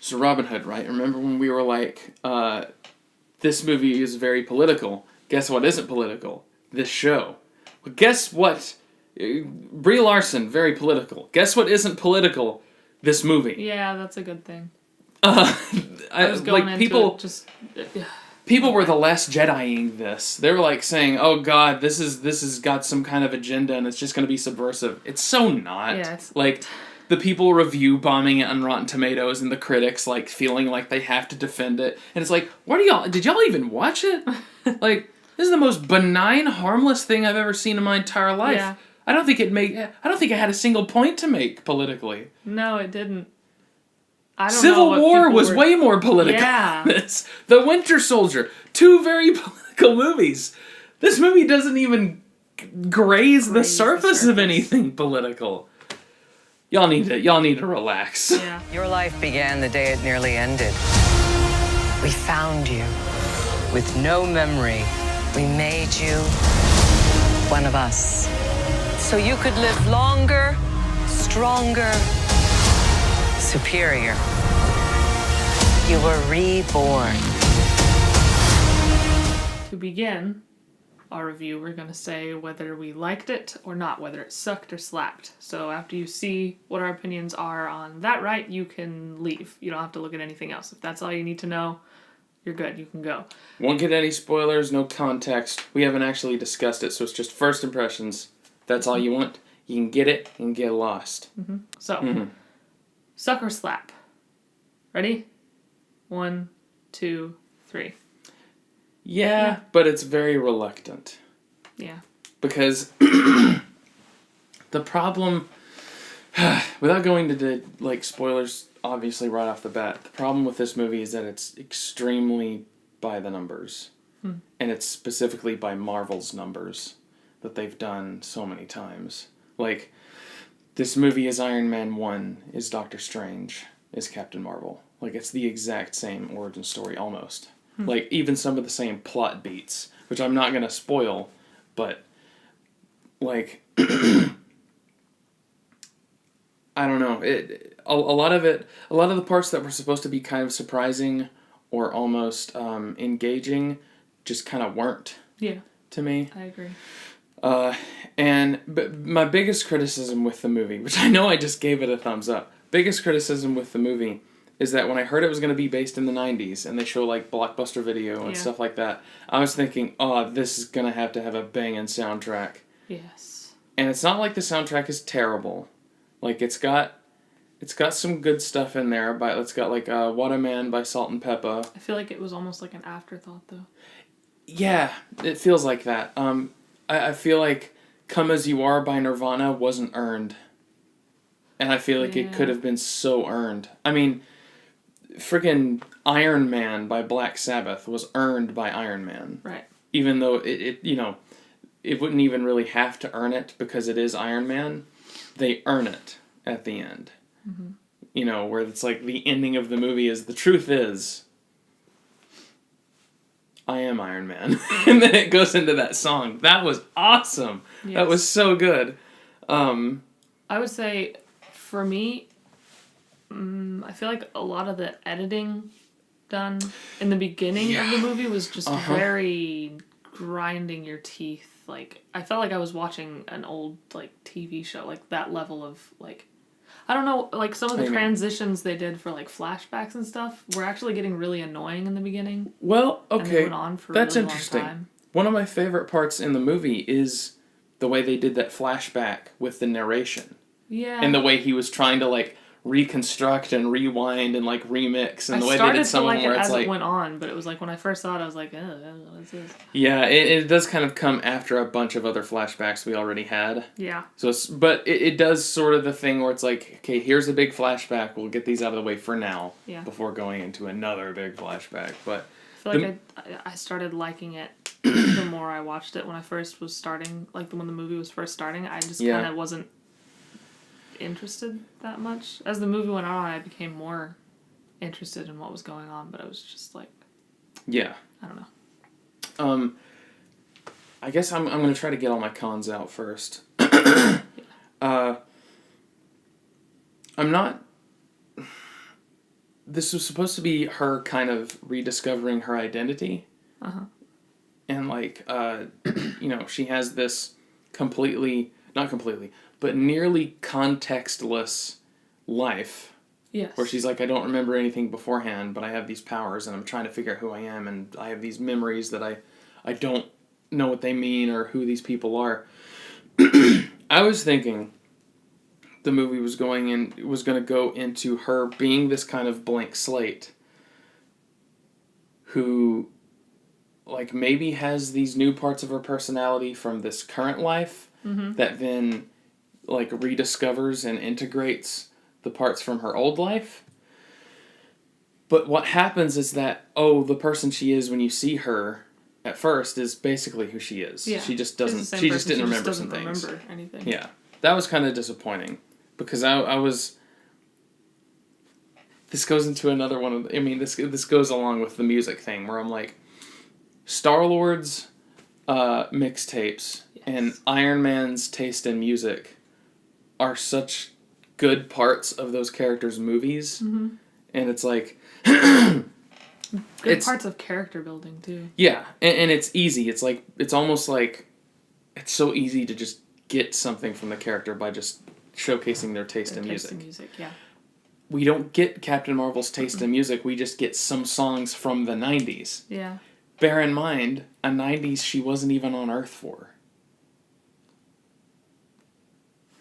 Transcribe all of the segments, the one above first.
So Robin Hood, right? Remember when we were like, this movie is very political. Guess what isn't political? This show. Well, guess what? Brie Larson, very political. Guess what isn't political? This movie. Yeah, that's a good thing. I was going like into people. it just People were the last Jediing this. They were like saying, "Oh God, this has got some kind of agenda, and it's just going to be subversive." It's so not. Yeah, it's like the people review bombing it on Rotten Tomatoes, and the critics like feeling like they have to defend it, and it's like, what are y'all? Did y'all even watch it? Like, this is the most benign, harmless thing I've ever seen in my entire life. Yeah. I don't think it had a single point to make politically. No, it didn't. I don't know Civil what War people was were... way more political Yeah. than this. The Winter Soldier, 2 very political movies. This movie doesn't even graze the surface of anything political. Y'all need to relax. Yeah. Your life began the day it nearly ended. We found you. With no memory, we made you one of us. So you could live longer, stronger, superior. You were reborn. To begin our review, we're going to say whether we liked it or not, whether it sucked or slapped. So after you see what our opinions are on that, right, you can leave. You don't have to look at anything else. If that's all you need to know, you're good. You can go. Won't get any spoilers, no context. We haven't actually discussed it, so it's just first impressions. That's all you want. You can get it and get lost. So, suck or slap. Ready? 1, 2, 3. Yeah, but it's very reluctant. Yeah. Because the problem, without going to like spoilers, obviously right off the bat, the problem with this movie is that it's extremely by the numbers, and it's specifically by Marvel's numbers that they've done so many times. Like, this movie is Iron Man 1, is Doctor Strange, is Captain Marvel. Like, it's the exact same origin story almost. Like, even some of the same plot beats, which I'm not gonna spoil, but like, I don't know. A lot of the parts that were supposed to be kind of surprising or almost engaging, just kind of weren't. Yeah. To me. I agree. But my biggest criticism with the movie, which I know I just gave it a thumbs up, biggest criticism with the movie is that when I heard it was going to be based in the 90s and they show like Blockbuster Video and stuff like that, I was thinking, oh, this is going to have a banging soundtrack. Yes. And it's not like the soundtrack is terrible. Like, it's got some good stuff in there. It's got like What a Man by Salt and Peppa. I feel like it was almost like an afterthought, though. Yeah, it feels like that. I feel like Come As You Are by Nirvana wasn't earned. And I feel like it could have been so earned. I mean, friggin' Iron Man by Black Sabbath was earned by Iron Man. Right. Even though it wouldn't even really have to earn it because it is Iron Man. They earn it at the end. Mm-hmm. You know, where it's like the ending of the movie is, the truth is, I am Iron Man. And then it goes into that song. That was awesome. Yes. That was so good. I would say, for me, I feel like a lot of the editing done in the beginning of the movie was just very grinding your teeth. Like, I felt like I was watching an old, like, TV show. Like, that level of, like... I don't know, like, some of the transitions they did for, like, flashbacks and stuff were actually getting really annoying in the beginning. Well, okay, and they went on for that's a really interesting. long time. One of my favorite parts in the movie is the way they did that flashback with the narration. Yeah. And the way he was trying to, like, reconstruct and rewind and, like, remix, and the way they did some of them where it's like... it went on, but it was like, when I first saw it, I was like, what is this? Yeah, it does kind of come after a bunch of other flashbacks we already had. Yeah. So, but it does sort of the thing where it's like, okay, here's a big flashback, we'll get these out of the way for now, before going into another big flashback, but... I feel like I started liking it the more I watched it. When I first was starting, like, when the movie was first starting, I just kind of wasn't interested that much. As the movie went on, I became more interested in what was going on, but I was just like, I don't know. I guess I'm going to try to get all my cons out first. I'm not this was supposed to be her kind of rediscovering her identity. Uh-huh. And she has this not completely, but nearly contextless life. Yes. Where she's like, I don't remember anything beforehand, but I have these powers and I'm trying to figure out who I am, and I have these memories that I don't know what they mean or who these people are. I was thinking the movie was going to go into her being this kind of blank slate who like maybe has these new parts of her personality from this current life that then like rediscovers and integrates the parts from her old life. But what happens is that, the person she is when you see her at first is basically who she is. Yeah. She just doesn't, she just didn't remember some things. Remember anything. Yeah. That was kind of disappointing because I was, this goes into another one of, this goes along with the music thing where I'm like, Star-Lord's mixtapes and Iron Man's taste in music are such good parts of those characters' movies. Mm-hmm. And it's like... Good parts of character building, too. Yeah, and it's easy. It's like, it's almost like, it's so easy to just get something from the character by just showcasing their taste in music. Taste in music, yeah. We don't get Captain Marvel's taste in music, we just get some songs from the 90s. Yeah. Bear in mind, a 90s she wasn't even on Earth for.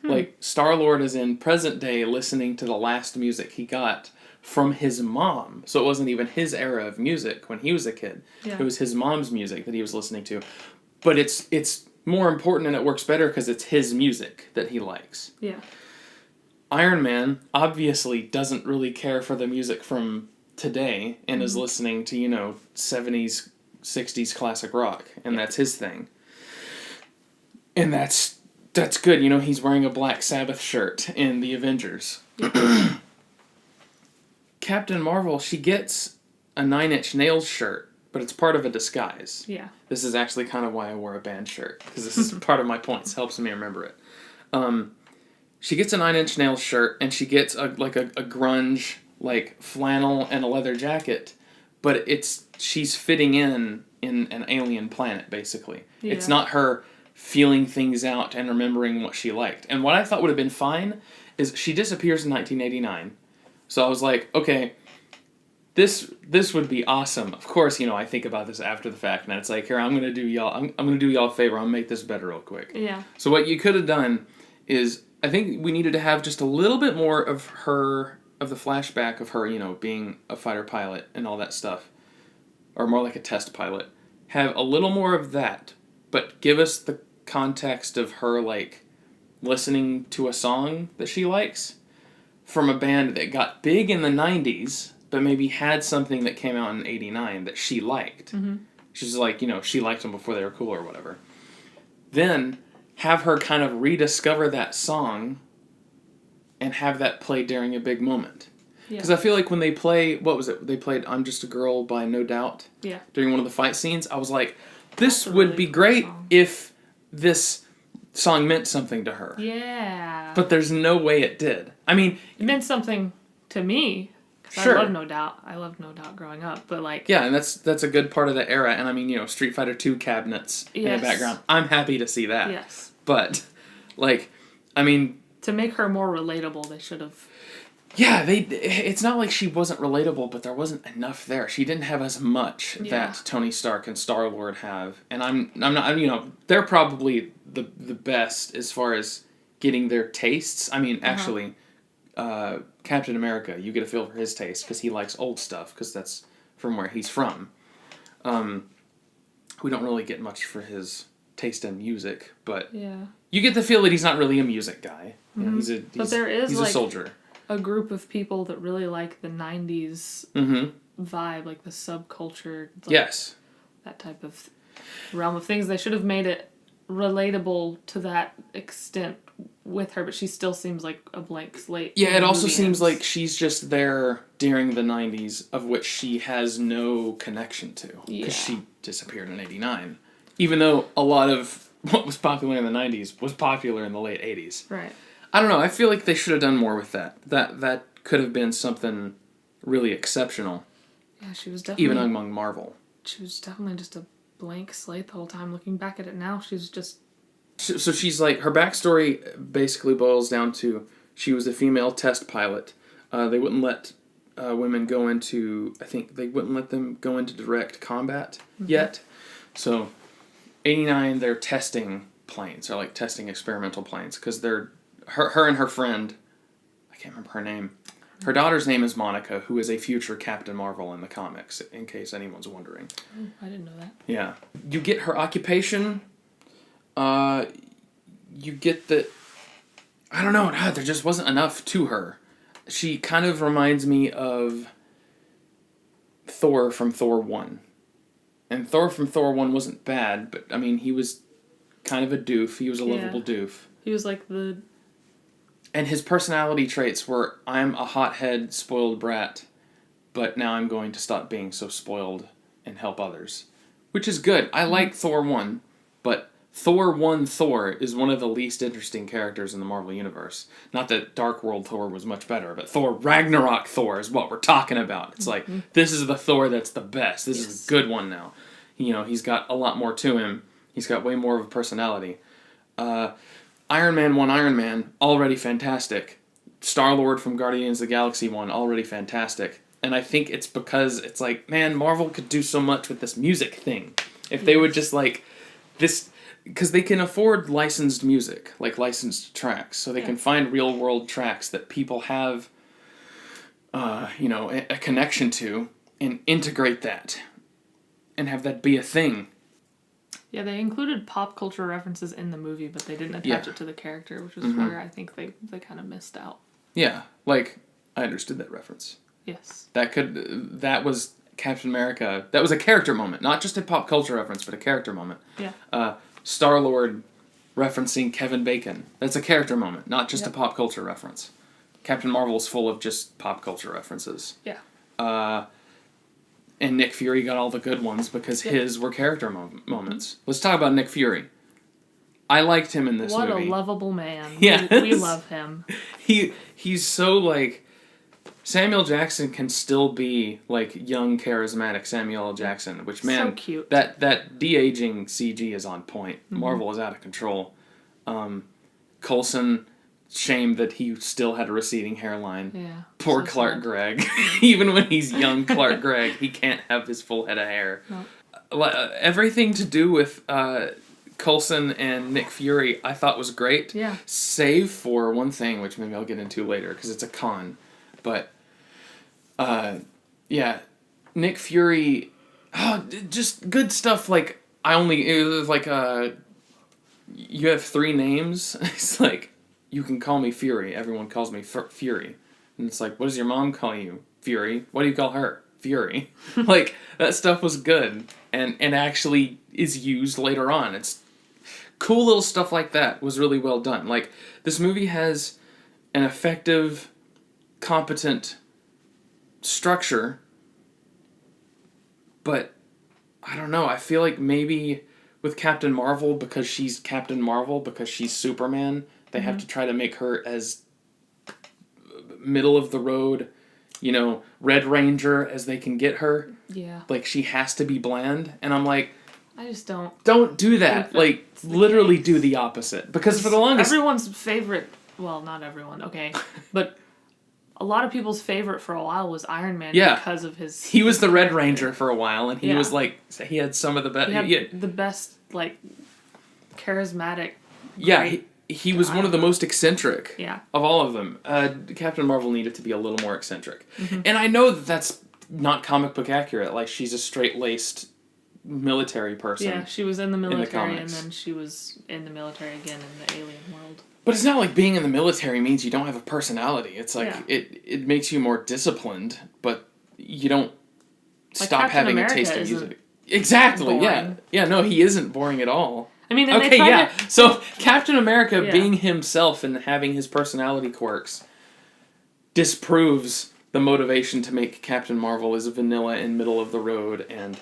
Like, Star-Lord is in present day listening to the last music he got from his mom. So it wasn't even his era of music when he was a kid. Yeah. It was his mom's music that he was listening to. But it's more important and it works better because it's his music that he likes. Yeah. Iron Man obviously doesn't really care for the music from today and is listening to, 70s, 60s classic rock. And that's his thing. And that's good. He's wearing a Black Sabbath shirt in The Avengers. Captain Marvel, she gets a Nine Inch Nails shirt, but it's part of a disguise. Yeah. This is actually kind of why I wore a band shirt, because this is part of my points. Helps me remember it. She gets a Nine Inch Nails shirt, and she gets a grunge, flannel and a leather jacket, but she's fitting in an alien planet, basically. Yeah. It's not her feeling things out and remembering what she liked. And what I thought would have been fine is she disappears in 1989. So I was like, okay, this would be awesome. Of course, I think about this after the fact, and it's like, here, I'm gonna do y'all a favor. I'm gonna make this better real quick. Yeah. So what you could have done is, I think we needed to have just a little bit more of the flashback of her, being a fighter pilot and all that stuff, or more like a test pilot. Have a little more of that, but give us the context of her listening to a song that she likes from a band that got big in the 90s, but maybe had something that came out in 89 that she liked. Mm-hmm. She's like, she liked them before they were cool or whatever. Then have her kind of rediscover that song and have that play during a big moment. Because I feel like when they play, what was it? They played I'm Just a Girl by No Doubt. Yeah. During one of the fight scenes, I was like, this would be great if this song meant something to her. Yeah. But there's no way it did. It meant something to me. Sure. I love No Doubt. I loved No Doubt growing up, but yeah, and that's a good part of the era. And Street Fighter 2 cabinets in the background. I'm happy to see that. Yes. But, to make her more relatable, they should have... Yeah, it's not like she wasn't relatable, but there wasn't enough there. She didn't have as much that Tony Stark and Star-Lord have. And I'm not, they're probably the best as far as getting their tastes. Actually, Captain America, you get a feel for his taste because he likes old stuff because that's from where he's from. We don't really get much for his taste in music, but you get the feel that he's not really a music guy. Mm-hmm. He's a soldier. A group of people that really like the 90s vibe, like the subculture. Yes. That type of realm of things. They should have made it relatable to that extent with her, but she still seems like a blank slate. Yeah, it also seems like she's just there during the 90s, of which she has no connection to. Because she disappeared in 89. Even though a lot of what was popular in the 90s was popular in the late 80s. Right. I don't know. I feel like they should have done more with that. That could have been something really exceptional, Yeah, she was definitely. even among Marvel. She was definitely just a blank slate the whole time. Looking back at it now, she's just. So she's like, her backstory basically boils down to she was a female test pilot. They wouldn't let women go into, I think they wouldn't let them go into direct combat yet. So 89, they're testing planes, or like testing experimental planes, because they're, her and her friend, I can't remember her name. Her daughter's name is Monica, who is a future Captain Marvel in the comics, in case anyone's wondering. Oh, I didn't know that. Yeah. You get her occupation. You get that. I don't know. There just wasn't enough to her. She kind of reminds me of Thor from Thor 1. And Thor from Thor 1 wasn't bad, but I mean, he was kind of a doof. He was a lovable doof. He was like the. And his personality traits were, I'm a hothead, spoiled brat, but now I'm going to stop being so spoiled and help others. Which is good. I like Thor 1, but Thor 1 Thor is one of the least interesting characters in the Marvel Universe. Not that Dark World Thor was much better, but Thor Ragnarok Thor is what we're talking about. It's like, this is the Thor that's the best. This is a good one now. You know, he's got a lot more to him. He's got way more of a personality. Iron Man 1 Iron Man, already fantastic. Star-Lord from Guardians of the Galaxy 1, already fantastic. And I think it's because it's like, man, Marvel could do so much with this music thing. If they would just like, this, because they can afford licensed music, like licensed tracks, so they can find real-world tracks that people have, you know, a connection to, and integrate that, and have that be a thing. Yeah, they included pop culture references in the movie, but they didn't attach it to the character, which is where I think they kind of missed out. Yeah, like, I understood that reference. Yes. That was Captain America. That was a character moment, not just a pop culture reference, but a character moment. Yeah. Star-Lord referencing Kevin Bacon. That's a character moment, not just a pop culture reference. Captain Marvel's full of just pop culture references. Yeah. And Nick Fury got all the good ones because his were character moments. Let's talk about Nick Fury. I liked him in this movie. What a lovable man. Yes. We love him. He's so, like... Samuel Jackson can still be, like, young, charismatic Samuel L. Jackson, which, man... So cute. That de-aging CG is on point. Marvel is out of control. Coulson... Shame that he still had a receding hairline. Yeah. Poor so Clark sad. Gregg. Even when he's young Clark Gregg, he can't have his full head of hair. No. Everything to do with Coulson and Nick Fury I thought was great. Yeah. Save for one thing, which maybe I'll get into later, because it's a con. But, yeah. Nick Fury... just good stuff, like... It was like, you have 3 names. It's like... You can call me Fury. Everyone calls me Fury. And it's like, what does your mom call you? Fury. What do you call her? Fury. Like, that stuff was good. And actually is used later on. It's cool little stuff like that was really well done. Like, this movie has an effective, competent structure. But, I don't know. I feel like maybe with Captain Marvel, because she's Captain Marvel, because she's Superman... They have to try to make her as middle of the road, you know, Red Ranger as they can get her. Yeah. Like, she has to be bland. And I'm like... I just don't. Don't do that. Like, literally do the opposite. Because for the longest... Everyone's favorite... Well, not everyone, okay. But a lot of people's favorite for a while was Iron Man because of his... He was the Red Ranger for a while, and he was, like... He had some of the best... He had the best, like, charismatic... Yeah, he was one of the most eccentric of all of them. Captain Marvel needed to be a little more eccentric. And I know that that's not comic book accurate. Like, she's a straight-laced military person. Yeah, she was in the military, and comics. then she was in the military again in the alien world. But it's not like being in the military means you don't have a personality. It's like, it makes you more disciplined, but you don't stop Captain having America a taste of isn't music. Exactly, boring. yeah. Yeah, no, he isn't boring at all. I mean, and Okay, they yeah. tried to... So Captain America being himself and having his personality quirks disproves the motivation to make Captain Marvel as vanilla and middle of the road and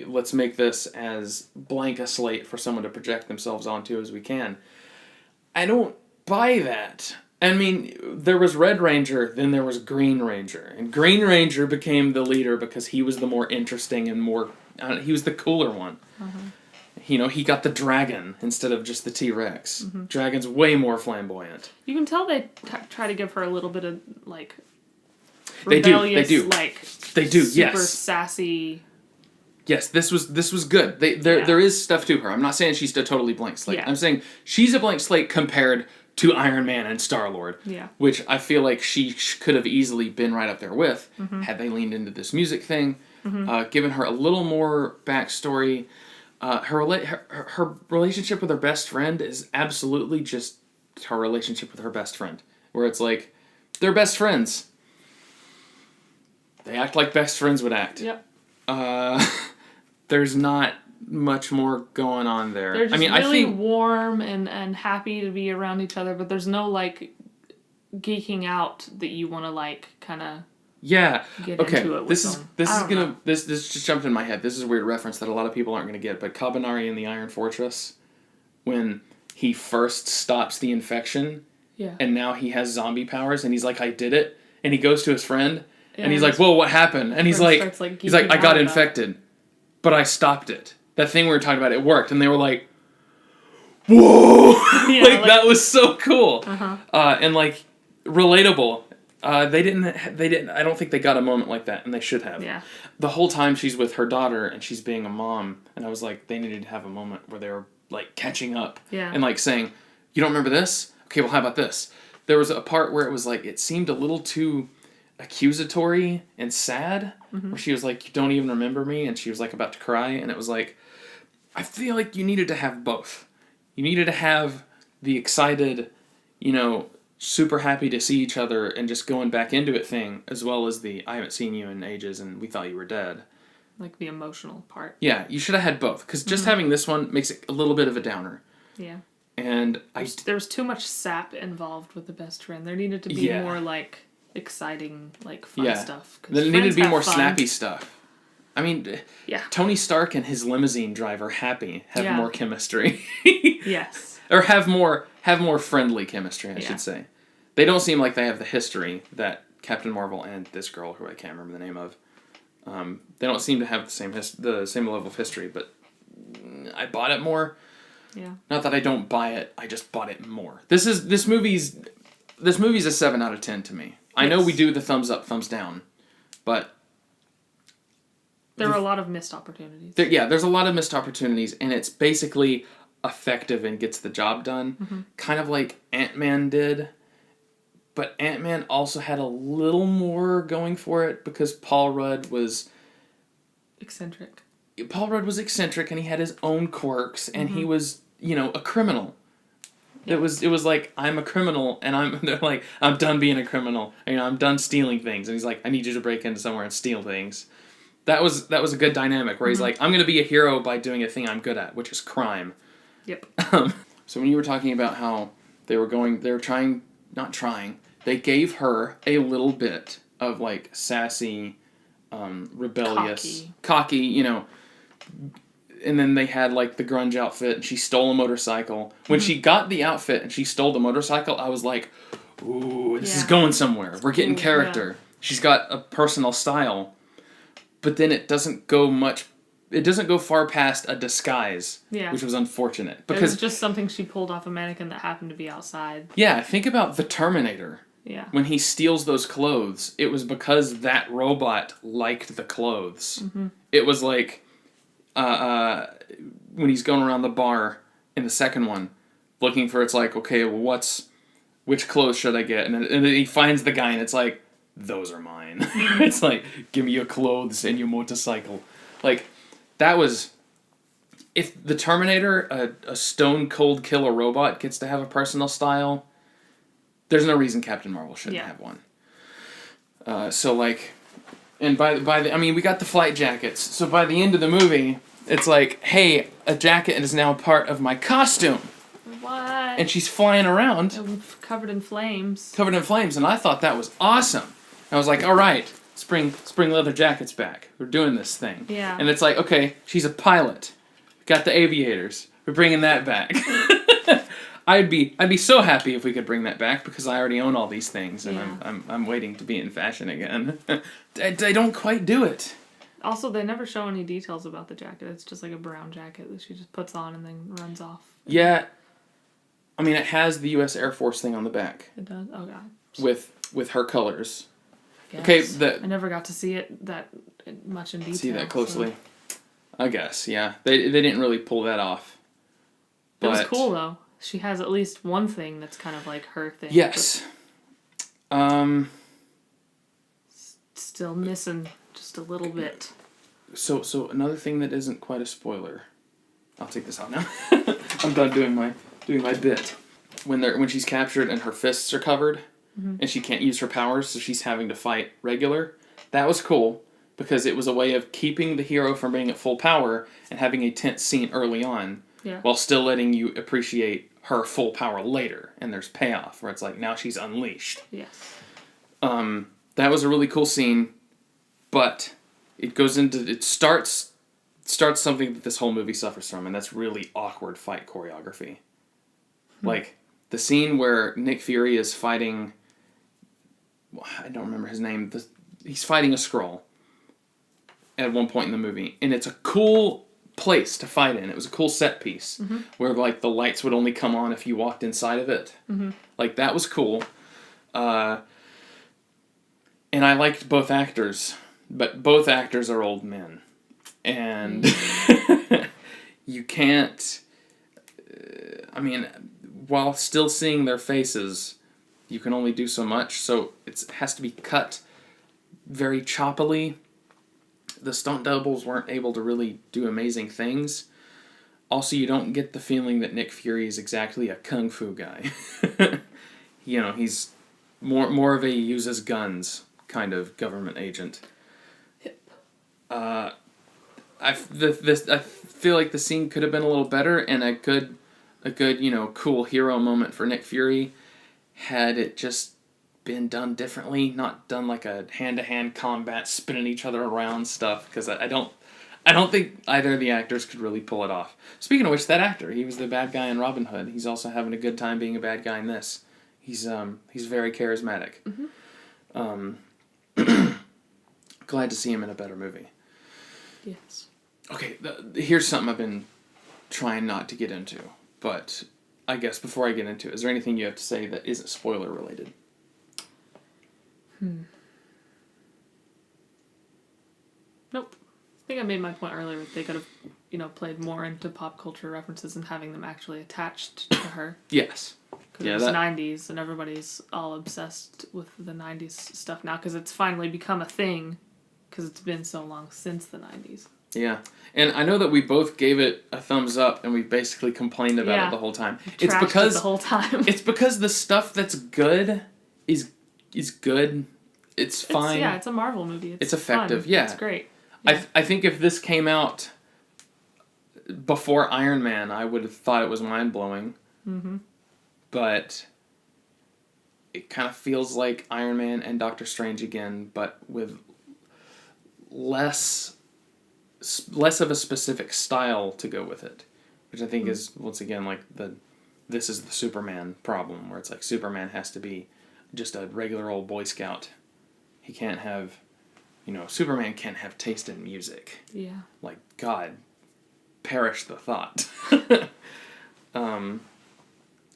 let's make this as blank a slate for someone to project themselves onto as we can. I don't buy that. I mean, there was Red Ranger, then there was Green Ranger. And Green Ranger became the leader because he was the more interesting and more... he was the cooler one. You know, he got the dragon instead of just the T-Rex. Dragon's way more flamboyant. You can tell they try to give her a little bit of, like, They do. rebellious, like, They do, super yes. sassy... Yes, this was good. There is stuff to her. I'm not saying she's a totally blank slate. Yeah. I'm saying she's a blank slate compared to Iron Man and Star-Lord. Yeah. Which I feel like she could have easily been right up there with had they leaned into this music thing, given her a little more backstory. Her relationship with her best friend is absolutely just her relationship with her best friend, where it's like they're best friends. They act like best friends would act. Yep. There's not much more going on there. They're just I mean, really I think warm and happy to be around each other, but there's no, like, geeking out that you want to, like, kind of yeah. get Okay, into it with this is them. this I is don't gonna know. this just jumped in my head. This is a weird reference that a lot of people aren't gonna get. But Kabanari in the Iron Fortress, when he first stops the infection, Yeah. and now he has zombie powers, and he's like, "I did it," and he goes to his friend, and he's Yeah, like, "Whoa, what happened?" And he's friend like, starts, like, "He's like, geeking I got out about it. infected, but I stopped it. That thing we were talking about, it worked." And they were like, "Whoa!" Yeah, like that was so cool, and like relatable. They didn't. I don't think they got a moment like that, and they should have. Yeah. The whole time she's with her daughter and she's being a mom, and I was like, they needed to have a moment where they were like catching up, Yeah. and like saying, "You don't remember this? Okay, well, how about this?" There was a part where it was like it seemed a little too accusatory and sad, where she was like, "You don't even remember me," and she was like about to cry, and it was like, I feel like you needed to have both. You needed to have the excited, you know, super happy to see each other and just going back into it thing, as well as the I haven't seen you in ages and we thought you were dead. Like, the emotional part. Yeah, you should have had both, because just having this one makes it a little bit of a downer. Yeah. And There was too much sap involved with the best friend. There needed to be Yeah. more, like, exciting, like, fun yeah, stuff. 'Cause there needed to friends be have more fun. snappy stuff. I mean, Yeah. Tony Stark and his limousine driver Happy have Yeah. more chemistry. Yes. Or have more friendly chemistry, I Yeah. should say. They don't seem like they have the history that Captain Marvel and this girl, who I can't remember the name of, they don't seem to have the same level of history. But I bought it more. Yeah. Not that I don't buy it, I just bought it more. This movie's a 7 out of 10 to me. I know Yes. we do the thumbs up, thumbs down, but There were a lot of missed opportunities. there's a lot of missed opportunities, and it's basically effective and gets the job done, kind of like Ant-Man did. But Ant-Man also had a little more going for it because Paul Rudd was Eccentric. eccentric, and he had his own quirks, and he was, you know, a criminal. Yeah. It was like, I'm a criminal, and they're like, I'm done being a criminal. You know, I'm done stealing things, and he's like, I need you to break into somewhere and steal things. That was a good dynamic where he's like, I'm gonna be a hero by doing a thing I'm good at, which is crime. Yep. So when you were talking about how they gave her a little bit of like sassy, rebellious, cocky, you know, and then they had like the grunge outfit, and she stole a motorcycle. When she got the outfit and she stole the motorcycle, I was like, ooh, this is going somewhere. We're getting Cool, character. yeah. She's got a personal style. But then it doesn't go far past a disguise, Yeah. which was unfortunate. It Because, was just something she pulled off a mannequin that happened to be outside. yeah, think about the Terminator. Yeah. When he steals those clothes, it was because that robot liked the clothes. It was like when he's going around the bar in the second one, looking for, it's like, okay, well, which clothes should I get? And then he finds the guy, and it's like, those are mine. It's like, give me your clothes and your motorcycle. Like, that was... If the Terminator, a stone-cold killer robot, gets to have a personal style, there's no reason Captain Marvel shouldn't have one. So, like... And by the... I mean, we got the flight jackets. So by the end of the movie, it's like, hey, a jacket is now part of my costume. What? And she's flying around... Covered in flames. Covered in flames, and I thought that was awesome. I was like, all right, spring leather jackets back. We're doing this thing. Yeah. And it's like, okay, she's a pilot. Got the aviators. We're bringing that back. I'd be so happy if we could bring that back because I already own all these things and Yeah. I'm waiting to be in fashion again. They don't quite do it. Also, they never show any details about the jacket. It's just like a brown jacket that she just puts on and then runs off. Yeah. I mean, it has the U.S. Air Force thing on the back It does? Oh, God. with her colors. Yes. Okay, I never got to see it that much in detail. See that closely. I guess, yeah. They didn't really pull that off. It was cool, though. She has at least one thing that's kind of like her thing. Yes. Still missing just a little bit. So another thing that isn't quite a spoiler. I'll take this out now. I'm done doing my bit. When she's captured and her fists are covered, and she can't use her powers, so she's having to fight regular. That was cool because it was a way of keeping the hero from being at full power and having a tense scene early on, while still letting you appreciate her full power later. And there's payoff where it's like now she's unleashed. Yes. That was a really cool scene, but it starts something that this whole movie suffers from, and that's really awkward fight choreography. Like the scene where Nick Fury is fighting, I don't remember his name. He's fighting a Skrull at one point in the movie, and it's a cool place to fight in. It was a cool set piece where like the lights would only come on if you walked inside of it. Like that was cool. And I liked both actors, but both actors are old men, and you can't. I mean, while still seeing their faces, you can only do so much. So it has to be cut very choppily. The stunt doubles weren't able to really do amazing things. Also, you don't get the feeling that Nick Fury is exactly a kung fu guy. You know, he's more of a uses guns kind of government agent. I feel like the scene could have been a little better, and a good cool hero moment for Nick Fury had it just been done differently, not done like a hand-to-hand combat, spinning each other around stuff, because I don't think either of the actors could really pull it off. Speaking of which, that actor, he was the bad guy in Robin Hood. He's also having a good time being a bad guy in this. He's very charismatic. Glad to see him in a better movie. Yes. Okay, here's something I've been trying not to get into, but I guess before I get into it, is there anything you have to say that isn't spoiler related? Nope. I think I made my point earlier. They could have, played more into pop culture references and having them actually attached to her. Yes. Because it was 90s, and everybody's all obsessed with the 90s stuff now, because it's finally become a thing, because it's been so long since the 90s. Yeah. And I know that we both gave it a thumbs up, and we basically complained about it the whole time. It's because the whole time. It's because the stuff that's good is good. It's fine. It's a Marvel movie. It's effective. Fun. Yeah. It's great. Yeah. I think if this came out before Iron Man, I would have thought it was mind-blowing. But it kind of feels like Iron Man and Doctor Strange again, but with less of a specific style to go with it, which I think is, once again, like this is the Superman problem, where it's like Superman has to be just a regular old Boy Scout. He can't have, Superman can't have taste in music. Yeah. Like, God, perish the thought.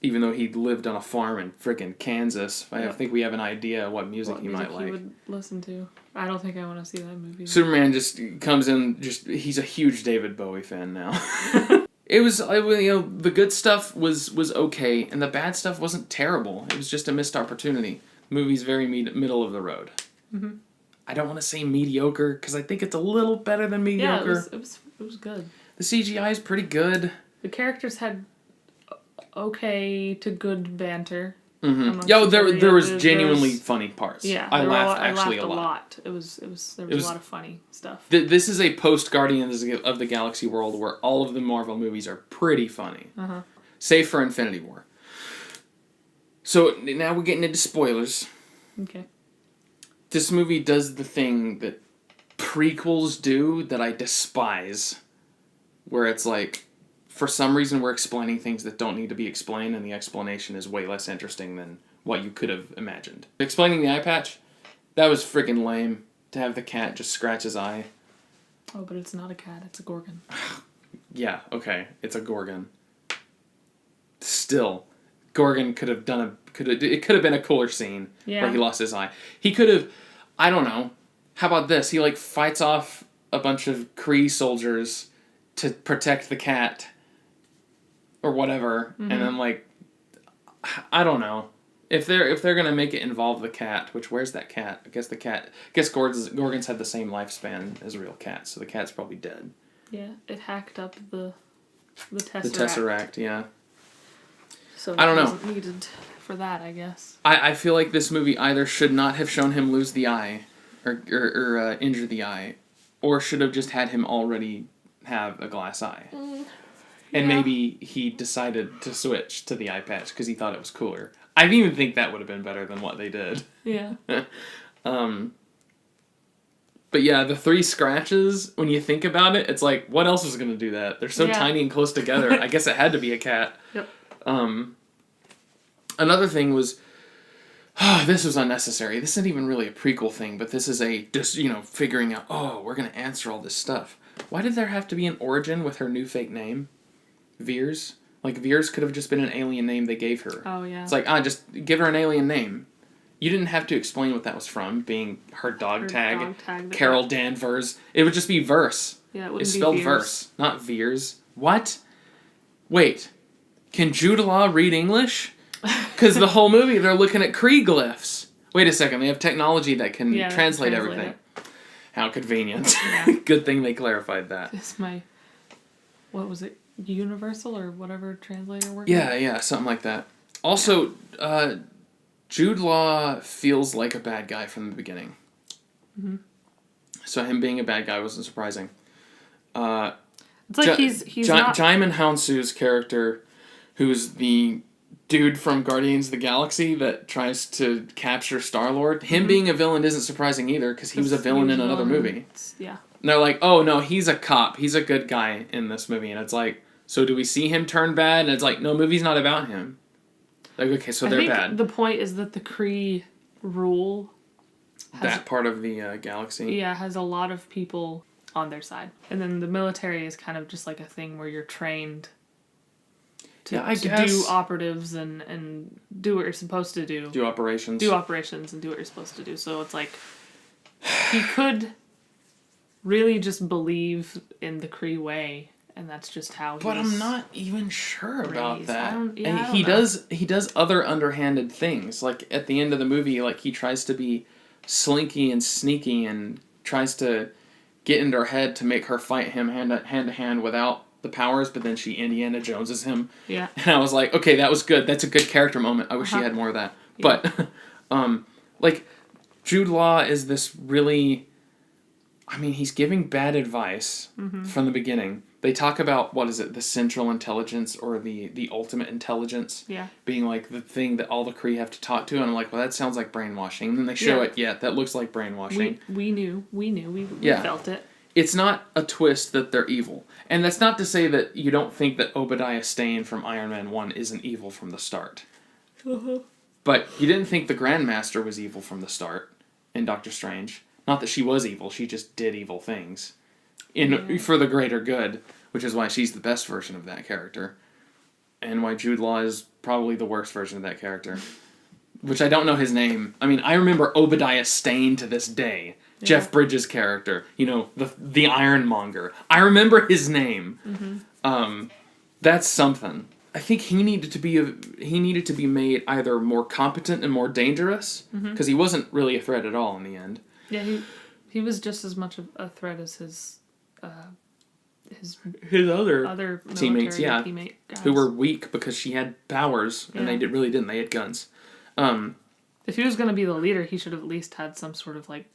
Even though he lived on a farm in frickin' Kansas, I think we have an idea what music he might like. He would listen to. I don't think I want to see that movie. Superman just comes in, he's a huge David Bowie fan now. It was, the good stuff was okay, and the bad stuff wasn't terrible. It was just a missed opportunity. The movie's very middle of the road. I don't want to say mediocre, because I think it's a little better than mediocre. Yeah, it was good. The CGI is pretty good. The characters had okay to good banter. Yo, there was genuinely funny parts. Yeah, I laughed a lot. There was a lot of funny stuff. This is a post Guardians of the Galaxy world where all of the Marvel movies are pretty funny, save for Infinity War. So now we're getting into spoilers. Okay. This movie does the thing that prequels do that I despise, where it's like for some reason we're explaining things that don't need to be explained, and the explanation is way less interesting than what you could have imagined. Explaining the eye patch, that was freaking lame. To have the cat just scratch his eye. Oh, but it's not a cat, it's a Gorgon. Yeah, okay, it's a Gorgon. Still, Gorgon could have it could have been a cooler scene where he lost his eye. He could have, I don't know, how about this? He like fights off a bunch of Kree soldiers to protect the cat or whatever, and then like, I don't know. If they're gonna make it involve the cat, which where's that cat? I guess Gorgons had the same lifespan as real cats, so the cat's probably dead. Yeah, it hacked up the Tesseract. The Tesseract, yeah. So I don't know. Wasn't needed for that, I guess. I feel like this movie either should not have shown him lose the eye, or injure the eye, or should have just had him already have a glass eye. And maybe he decided to switch to the eye patch because he thought it was cooler. I even think that would have been better than what they did. Yeah. But yeah, the 3 scratches, when you think about it, it's like, what else is going to do that? They're so tiny and close together. I guess it had to be a cat. Yep. Another thing was, this was unnecessary. This isn't even really a prequel thing, but this is just figuring out, we're going to answer all this stuff. Why did there have to be an origin with her new fake name? Veers? Like, Veers could have just been an alien name they gave her. Oh, yeah. It's like, just give her an alien name. You didn't have to explain what that was from, being her dog tag Carol Danvers. It would just be Verse. Yeah, it wouldn't it's be spelled Veers. Verse, not Veers. What? Wait. Can Jude Law read English? Because the whole movie, they're looking at Kree glyphs. Wait a second, they have technology that can translate everything. How convenient. Yeah. Good thing they clarified that. It's what was it? Universal or whatever translator worked? Yeah, something like that. Also, Jude Law feels like a bad guy from the beginning. Mm-hmm. So him being a bad guy wasn't surprising. It's like he's not... Jaimin Hounsou's character, who's the dude from Guardians of the Galaxy that tries to capture Star-Lord, him being a villain isn't surprising either, because he was a villain in another movie. Yeah. And they're like, oh no, he's a cop. He's a good guy in this movie. And it's like, so do we see him turn bad? And it's like, no, movie's not about him. Like, okay, so they're bad. The point is that the Kree rule... that part of the galaxy? Yeah, has a lot of people on their side. And then the military is kind of just like a thing where you're trained to do operatives and do what you're supposed to do. Do operations. Do operations and do what you're supposed to do. So it's like, he could really just believe in the Kree way, and that's just how But I'm not even sure about that. I don't he know. does other underhanded things. Like at the end of the movie, like he tries to be slinky and sneaky and tries to get into her head to make her fight him hand to hand without the powers, but then she Indiana Joneses him. Yeah. And I was like, okay, that was good. That's a good character moment. I wish she had more of that. Yeah. But like Jude Law is this really, I mean, he's giving bad advice from the beginning. They talk about, what is it, the central intelligence or the ultimate intelligence being like the thing that all the Kree have to talk to. And I'm like, well, that sounds like brainwashing. And then they show it, that looks like brainwashing. We knew. We felt it. It's not a twist that they're evil. And that's not to say that you don't think that Obadiah Stane from Iron Man 1 isn't evil from the start. But you didn't think the Grandmaster was evil from the start in Doctor Strange. Not that she was evil, she just did evil things. For the greater good, which is why she's the best version of that character. And why Jude Law is probably the worst version of that character. Which I don't know his name. I mean, I remember Obadiah Stane to this day. Yeah. Jeff Bridges' character. The Ironmonger. I remember his name. That's something. I think he needed to be made either more competent and more dangerous, because he wasn't really a threat at all in the end. Yeah, he was just as much of a threat as his other teammates, teammate guys. Who were weak because she had powers, and they really didn't. They had guns. If he was going to be the leader, he should have at least had some sort of like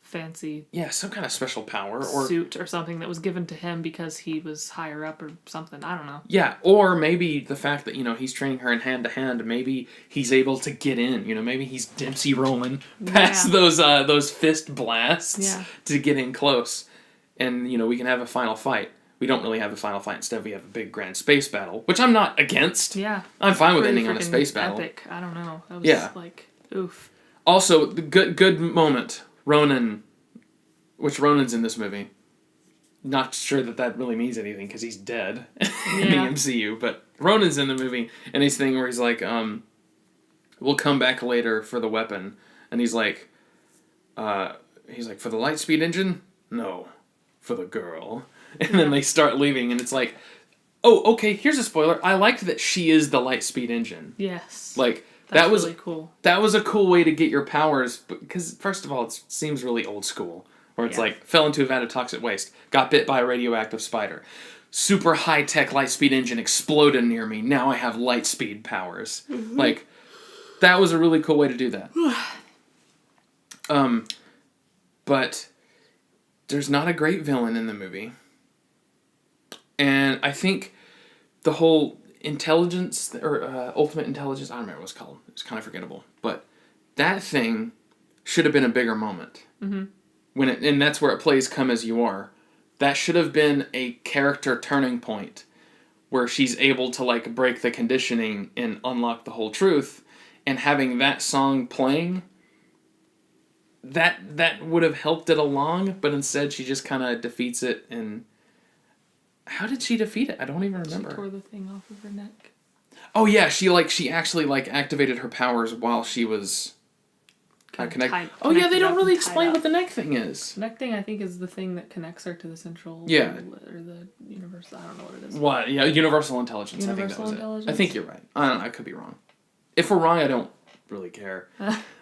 fancy some kind of special power or suit or something that was given to him because he was higher up or something. I don't know. Yeah, or maybe the fact that he's training her in hand to hand. Maybe he's able to get in. Maybe he's Dempsey rolling past those fist blasts to get in close, and we can have a final fight. we don't really have a final fight. Instead, we have a big grand space battle, which I'm not against. Yeah. I'm fine with Pretty ending on a freaking space battle. Epic. I don't know. That was Yeah. like, oof. Also, the good moment, Ronan, which Ronan's in this movie. Not sure that really means anything because he's dead in the Yeah. MCU, but Ronan's in the movie, and his thing where he's like, we'll come back later for the weapon, and he's like, for the light speed engine? No, for the girl. And then they start leaving, and it's like, oh, okay, here's a spoiler. I liked that she is the light speed engine. Yes. Like, That's that was really cool. That was a cool way to get your powers, because first of all, it seems really old school, where it's Yeah. like, fell into a vat of toxic waste, got bit by a radioactive spider, super high-tech light speed engine exploded near me, now I have light speed powers. Mm-hmm. Like, that was a really cool way to do that. But there's not a great villain in the movie. And I think the whole intelligence, or ultimate intelligence, I don't remember what it's called. It's kind of forgettable. But that thing should have been a bigger moment. Mm-hmm. And that's where it plays Come As You Are. That should have been a character turning point where she's able to like break the conditioning and unlock the whole truth. And having that song playing, that would have helped it along, but instead she just kind of defeats it. And how did she defeat it? I don't even remember. She tore the thing off of her neck. Oh yeah, she actually like activated her powers while she was connected. Oh yeah, they don't really explain what the neck thing is. The neck thing, I think, is the thing that connects her to the central. Yeah. Or the universe. I don't know what it is. What? Yeah, universal intelligence. Universal I think that was intelligence? it. I think you're right. I don't know. I could be wrong. If we're wrong, I don't really care.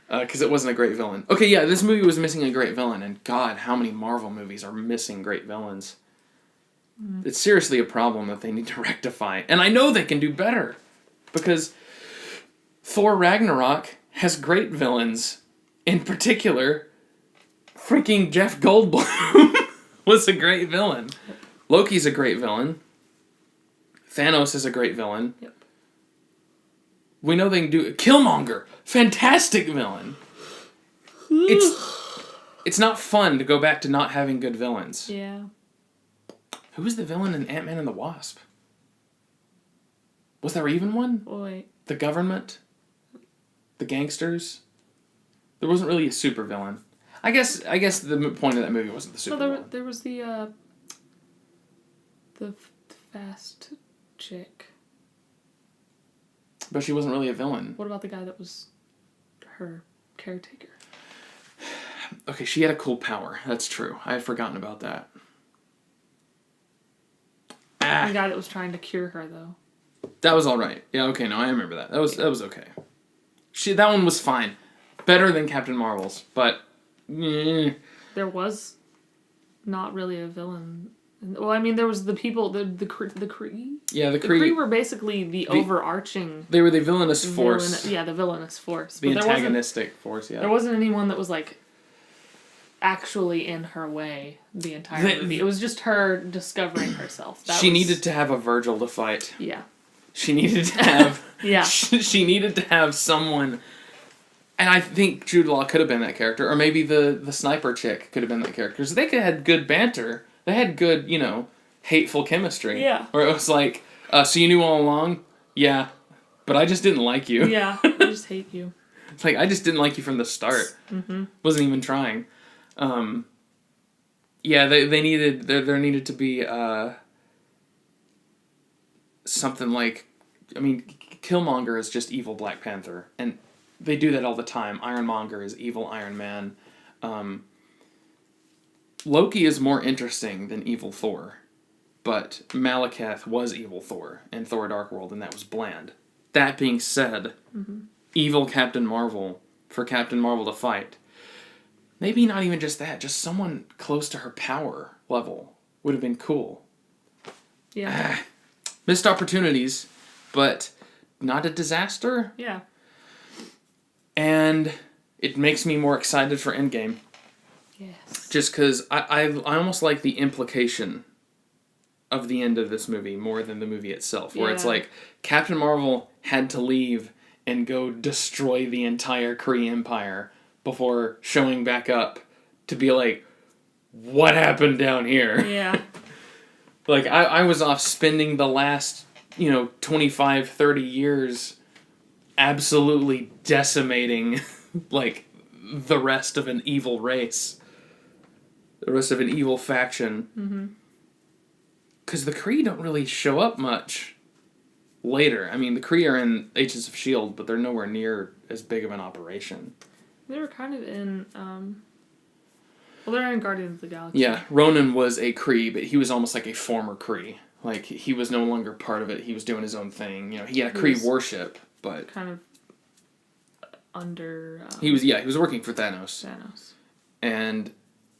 Because it wasn't a great villain. Okay, yeah, this movie was missing a great villain, and God, how many Marvel movies are missing great villains? It's seriously a problem that they need to rectify. And I know they can do better. Because Thor Ragnarok has great villains. In particular, freaking Jeff Goldblum was a great villain. Loki's a great villain. Thanos is a great villain. Yep. We know they can do Killmonger, fantastic villain. It's not fun to go back to not having good villains. Yeah. Who was the villain in Ant-Man and the Wasp? Was there even one? Oh, wait. The government? The gangsters? There wasn't really a super villain. I guess the point of that movie wasn't the super villain. There was the fast chick. But she wasn't really a villain. What about the guy that was her caretaker? Okay, she had a cool power. That's true. I had forgotten about that. The guy that was trying to cure her, though. That was all right. Yeah, okay, no, I remember that. That was okay. That one was fine. Better than Captain Marvel's, but There was not really a villain. Well, I mean, there was the people, the Kree. Yeah, the The Kree Kree were basically the overarching. They were the villainous force. The villainous force. The But antagonistic force, yeah. There wasn't anyone that was like actually in her way the entire movie. It was just her discovering herself. She needed to have a Virgil to fight. Yeah. She needed to have... Yeah. She needed to have someone... And I think Jude Law could have been that character. Or maybe the sniper chick could have been that character. Because they could have had good banter. They had good, hateful chemistry. Yeah. Where it was like, so you knew all along? Yeah. But I just didn't like you. Yeah. I just hate you. It's like, I just didn't like you from the start. Mm-hmm. Wasn't even trying. Yeah, they needed... There needed to be something like... I mean, Killmonger is just evil Black Panther. And they do that all the time. Ironmonger is evil Iron Man. Loki is more interesting than evil Thor. But Malekith was evil Thor in Thor Dark World, and that was bland. That being said, evil Captain Marvel, for Captain Marvel to fight, maybe not even just that, just someone close to her power level would have been cool. Yeah. Missed opportunities, but not a disaster. Yeah. And it makes me more excited for Endgame. Yes. Just because I almost like the implication of the end of this movie more than the movie itself. Where it's like, Captain Marvel had to leave and go destroy the entire Kree Empire before showing back up to be like, what happened down here? Yeah. Like, I was off spending the last, 25, 30 years absolutely decimating, like, the rest of an evil race. The rest of an evil faction. Mm-hmm. Because the Kree don't really show up much later. I mean, the Kree are in Agents of S.H.I.E.L.D., but they're nowhere near as big of an operation. They were kind of in, well, they're in Guardians of the Galaxy. Yeah, Ronan was a Kree, but he was almost like a former Kree. Like, he was no longer part of it. He was doing his own thing. He had a Kree warship, but... Kind of under... he was working for Thanos. Thanos. And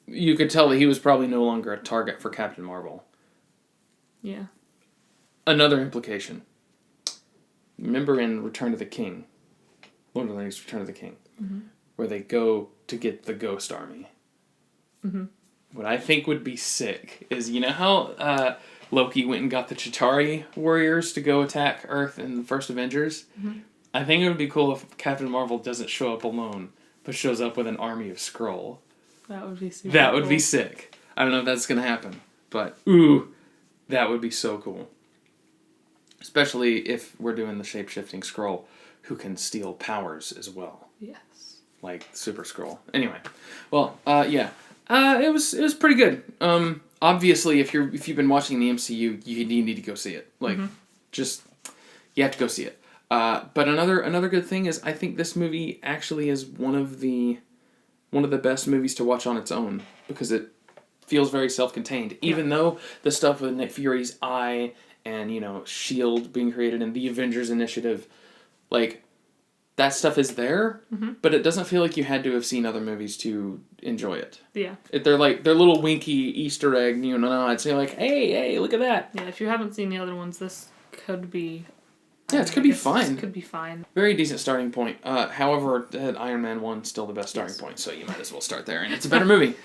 you could tell that he was probably no longer a target for Captain Marvel. Yeah. Another implication. Remember in Return of the King, Lord of the Rings Return of the King, where they go to get the Ghost Army. Mm-hmm. What I think would be sick is, how Loki went and got the Chitauri warriors to go attack Earth in the first Avengers? Mm-hmm. I think it would be cool if Captain Marvel doesn't show up alone, but shows up with an army of Skrull. That would be super That cool. would be sick. I don't know if that's going to happen, but ooh, that would be so cool. Especially if we're doing the shape-shifting Skrull who can steal powers as well. Yes. Like Super Skrull. Anyway, well, yeah. It was pretty good. Obviously, if you've been watching the MCU, you need to go see it. Like, just you have to go see it. But another good thing is I think this movie actually is one of the best movies to watch on its own because it feels very self-contained. Even though the stuff with Nick Fury's eye and S.H.I.E.L.D. being created and the Avengers Initiative, like, that stuff is there, but it doesn't feel like you had to have seen other movies to enjoy it. Yeah. They're little winky Easter egg nods. You're like, hey, look at that. Yeah, if you haven't seen the other ones, this could be... Yeah, it could be fine. Could be fine. Very decent starting point. However, Iron Man 1's still the best starting point, so you might as well start there, and it's a better movie.